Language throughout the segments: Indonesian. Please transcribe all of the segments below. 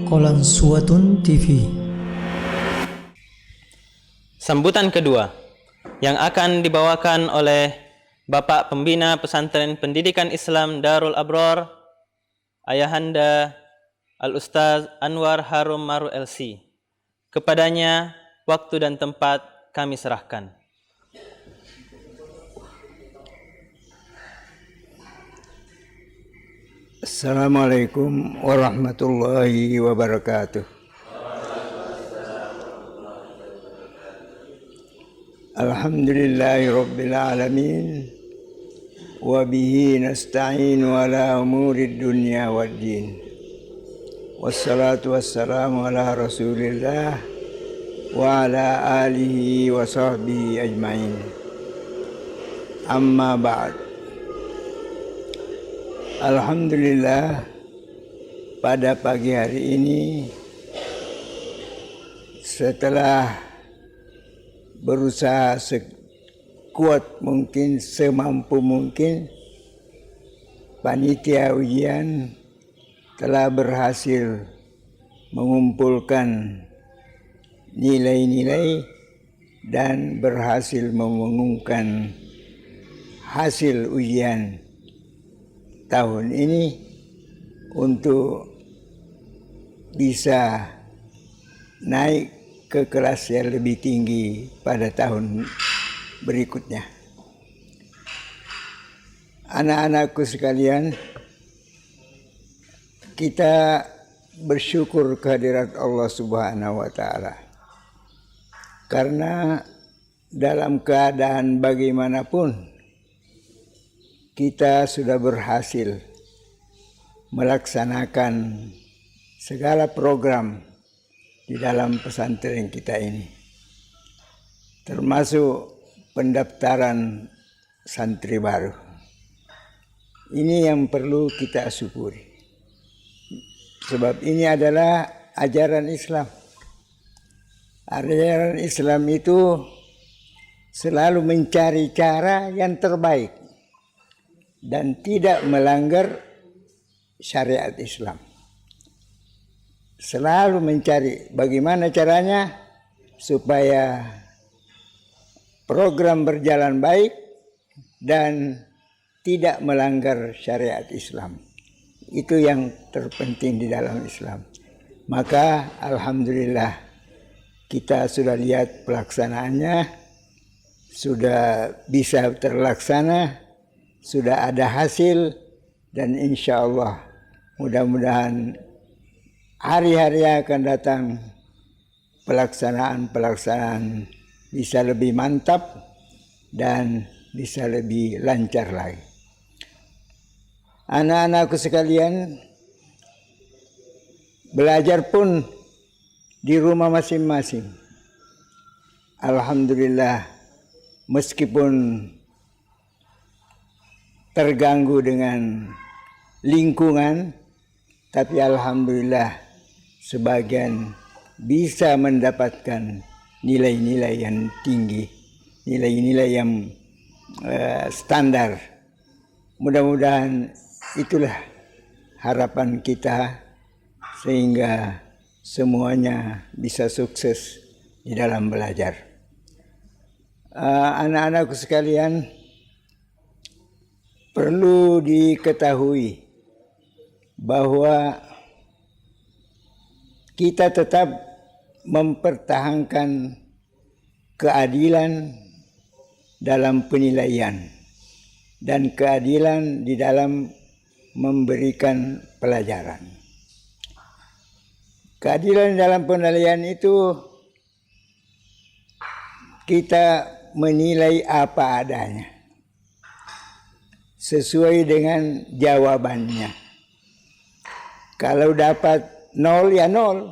Qalansuwatun TV. Sambutan kedua yang akan dibawakan oleh Bapak Pembina Pesantren Pendidikan Islam Darul Abror, Ayahanda Al-Ustaz Anwar Harum Maru LC. Kepadanya waktu dan tempat kami serahkan. Assalamualaikum warahmatullahi wabarakatuh. Alhamdulillahi rabbil alamin. Wa bihi nasta'inu ala umuri dunya waddin. Wassalatu wassalamu ala rasulillah wa ala alihi wa sahbihi ajma'in. Amma ba'd. Alhamdulillah, pada pagi hari ini setelah berusaha sekuat mungkin, semampu mungkin, panitia ujian telah berhasil mengumpulkan nilai-nilai dan berhasil mengumumkan hasil ujian tahun ini untuk bisa naik ke kelas yang lebih tinggi pada tahun berikutnya. Anak-anakku sekalian, kita bersyukur kehadirat Allah Subhanahu wa Ta'ala, karena dalam keadaan bagaimanapun kita sudah berhasil melaksanakan segala program di dalam pesantren kita ini, termasuk pendaftaran santri baru. Ini yang perlu kita syukuri, sebab ini adalah ajaran Islam. Ajaran Islam itu selalu mencari cara yang terbaik dan tidak melanggar syariat Islam. Selalu mencari bagaimana caranya supaya program berjalan baik dan tidak melanggar syariat Islam. Itu yang terpenting di dalam Islam. Maka alhamdulillah kita sudah lihat pelaksanaannya, sudah bisa terlaksana, sudah ada hasil, dan insya Allah mudah-mudahan hari-hari yang akan datang pelaksanaan bisa lebih mantap dan bisa lebih lancar lagi. Anak-anakku sekalian, belajar pun di rumah masing-masing. Alhamdulillah, meskipun terganggu dengan lingkungan, tapi alhamdulillah sebagian bisa mendapatkan nilai-nilai yang tinggi, nilai-nilai yang standar. Mudah-mudahan itulah harapan kita, sehingga semuanya bisa sukses di dalam belajar. Anak-anakku sekalian, perlu diketahui bahwa kita tetap mempertahankan keadilan dalam penilaian dan keadilan di dalam memberikan pelajaran. Keadilan dalam penilaian itu kita menilai apa adanya, sesuai dengan jawabannya. Kalau dapat 0 ya 0.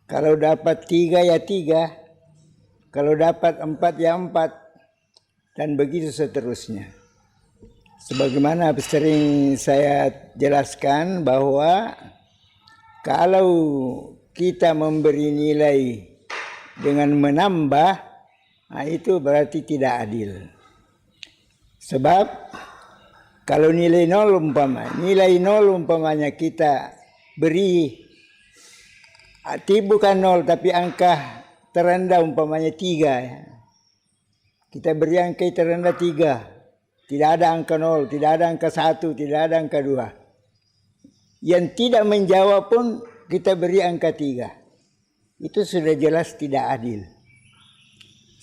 Kalau dapat 3 ya 3. Kalau dapat 4 ya 4. Dan begitu seterusnya. Sebagaimana sering saya jelaskan bahwa kalau kita memberi nilai dengan menambah, nah itu berarti tidak adil. Sebab kalau nilai nol umpamanya kita beri bukan 0 tapi angka terendah umpamanya 3 ya. Kita beri angka terendah 3. Tidak ada angka 0, tidak ada angka 1, tidak ada angka 2. Yang tidak menjawab pun kita beri angka 3. Itu sudah jelas tidak adil.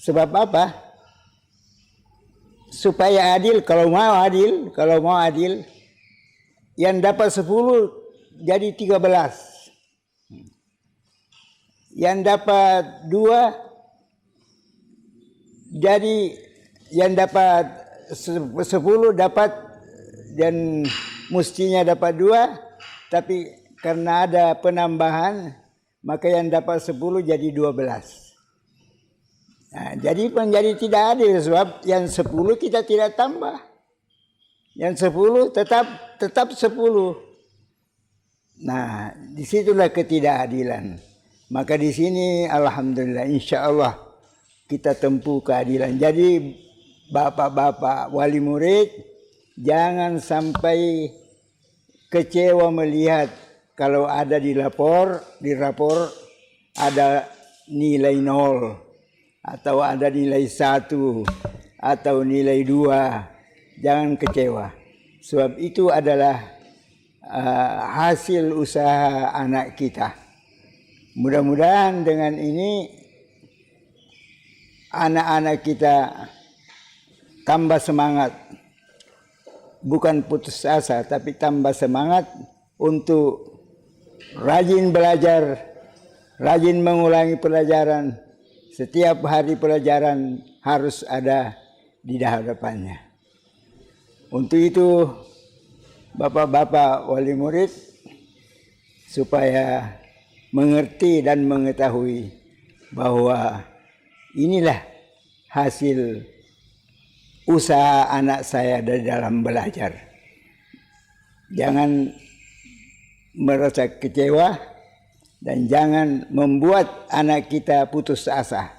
Sebab apa? Supaya adil, kalau mau adil, yang dapat 10 jadi 13. Yang dapat 2 jadi yang dapat 10 dapat dan mestinya dapat 2, tapi karena ada penambahan maka yang dapat 10 jadi 12. Nah, jadi menjadi tidak adil sebab yang 10 kita tidak tambah. Yang 10 tetap 10. Nah, disitulah ketidakadilan. Maka di sini alhamdulillah insya Allah kita tempuh keadilan. Jadi bapak-bapak wali murid jangan sampai kecewa melihat kalau ada di rapor ada nilai 0 atau ada nilai 1 atau nilai 2. Jangan kecewa. Sebab itu adalah hasil usaha anak kita. Mudah-mudahan dengan ini anak-anak kita tambah semangat. Bukan putus asa, tapi tambah semangat untuk rajin belajar, rajin mengulangi pelajaran. Setiap hari pelajaran harus ada di hadapannya. Untuk itu, bapak-bapak wali murid, supaya mengerti dan mengetahui bahwa inilah hasil usaha anak saya dari dalam belajar. Jangan merasa kecewa dan jangan membuat anak kita putus asa.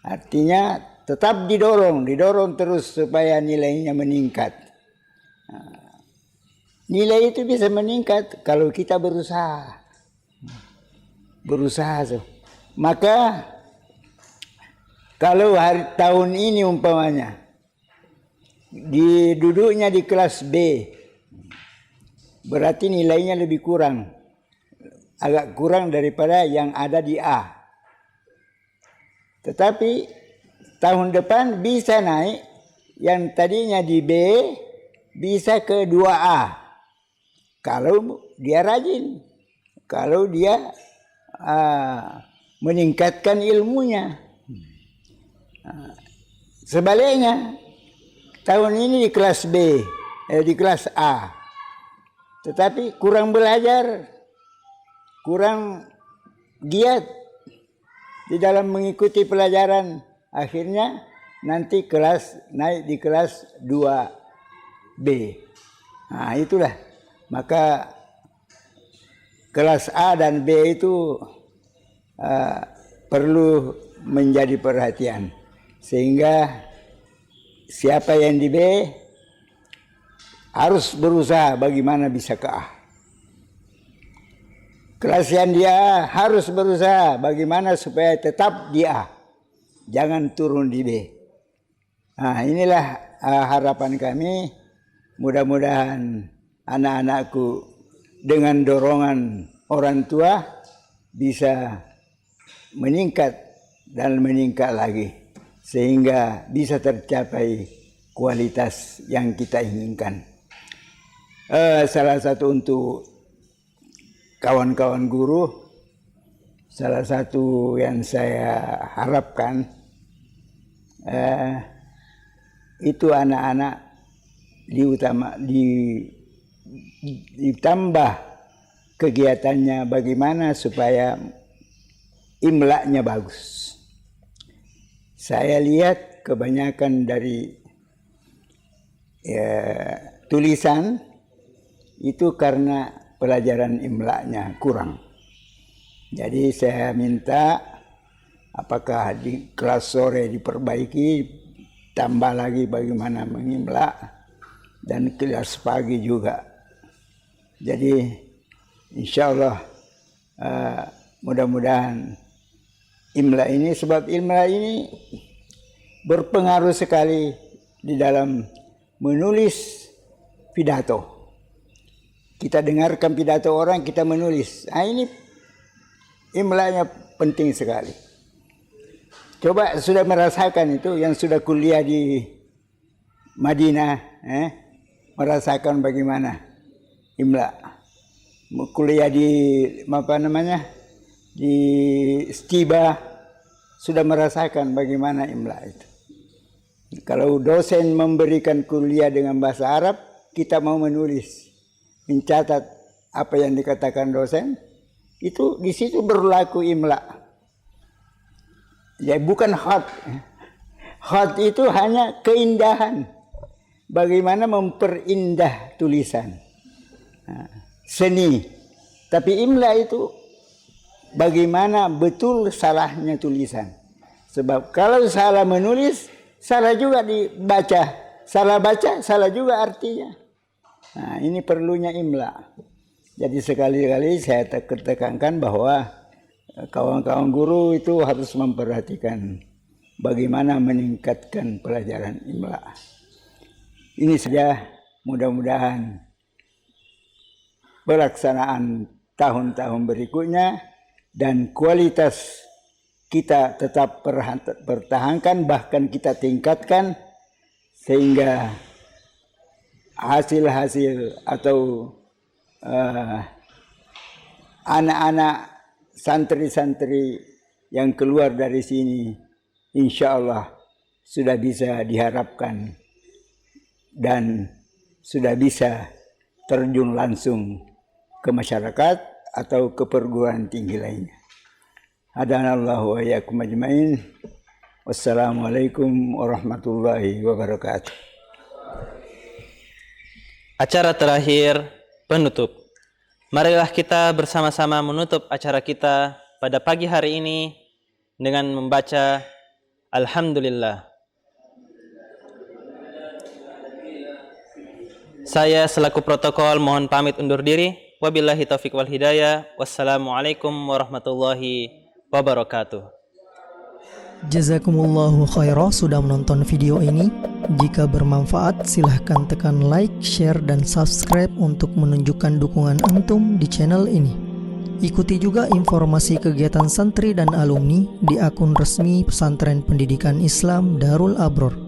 Artinya tetap didorong terus supaya nilainya meningkat. Nilai itu bisa meningkat kalau kita berusaha. Maka kalau tahun ini umpamanya duduknya di kelas B, berarti nilainya lebih kurang, agak kurang daripada yang ada di A. Tetapi tahun depan bisa naik, yang tadinya di B bisa ke 2A. Kalau dia rajin, kalau dia meningkatkan ilmunya. Sebaliknya, tahun ini di kelas B, di kelas A, tetapi kurang belajar, kurang giat di dalam mengikuti pelajaran, akhirnya nanti naik di kelas 2B. Nah, itulah. Maka kelas A dan B itu perlu menjadi perhatian. Sehingga siapa yang di B harus berusaha bagaimana bisa ke A. Kelas yang di A harus berusaha bagaimana supaya tetap di A. Jangan turun di B. Nah, inilah harapan kami. Mudah-mudahan anak-anakku dengan dorongan orang tua bisa meningkat dan meningkat lagi. Sehingga bisa tercapai kualitas yang kita inginkan. Salah satu untuk kawan-kawan guru, salah satu yang saya harapkan itu anak-anak ditambah kegiatannya bagaimana supaya imlaknya bagus. Saya lihat kebanyakan dari tulisan itu karena pelajaran imlaknya kurang. Jadi saya minta apakah di kelas sore diperbaiki, tambah lagi bagaimana mengimlak, dan kelas pagi juga. Jadi insya Allah mudah-mudahan imla ini, sebab imla ini berpengaruh sekali di dalam menulis pidato. Kita dengarkan pidato orang, kita menulis. Nah, ini imlanya penting sekali. Coba sudah merasakan itu yang sudah kuliah di Madinah, merasakan bagaimana imla. Kuliah di di Stiba sudah merasakan bagaimana imla itu. Kalau dosen memberikan kuliah dengan bahasa Arab, kita mau menulis, mencatat apa yang dikatakan dosen, itu di situ berlaku imla. Ya bukan khat. Khat itu hanya keindahan. Bagaimana memperindah tulisan. Seni. Tapi imla itu bagaimana betul salahnya tulisan. Sebab kalau salah menulis, salah juga dibaca. Salah baca, salah juga artinya. Nah, ini perlunya imla. Jadi sekali-kali saya tekankan bahwa kawan-kawan guru itu harus memperhatikan bagaimana meningkatkan pelajaran imla. Ini saja, mudah-mudahan pelaksanaan tahun-tahun berikutnya dan kualitas kita tetap pertahankan, bahkan kita tingkatkan, sehingga hasil-hasil atau anak-anak santri-santri yang keluar dari sini insya Allah sudah bisa diharapkan dan sudah bisa terjun langsung ke masyarakat atau ke perguruan tinggi lainnya. Hadanallahu wa iyyakum ajmain. Wassalamualaikum warahmatullahi wabarakatuh. Acara terakhir, penutup. Marilah kita bersama-sama menutup acara kita pada pagi hari ini dengan membaca Alhamdulillah. Saya selaku protokol mohon pamit undur diri. Wabillahi taufiq wal hidayah. Wassalamualaikum warahmatullahi wabarakatuh. Jazakumullahu khairah sudah menonton video ini. Jika bermanfaat, silahkan tekan like, share, dan subscribe untuk menunjukkan dukungan antum di channel ini. Ikuti juga informasi kegiatan santri dan alumni di akun resmi Pesantren Pendidikan Islam Darul Abror.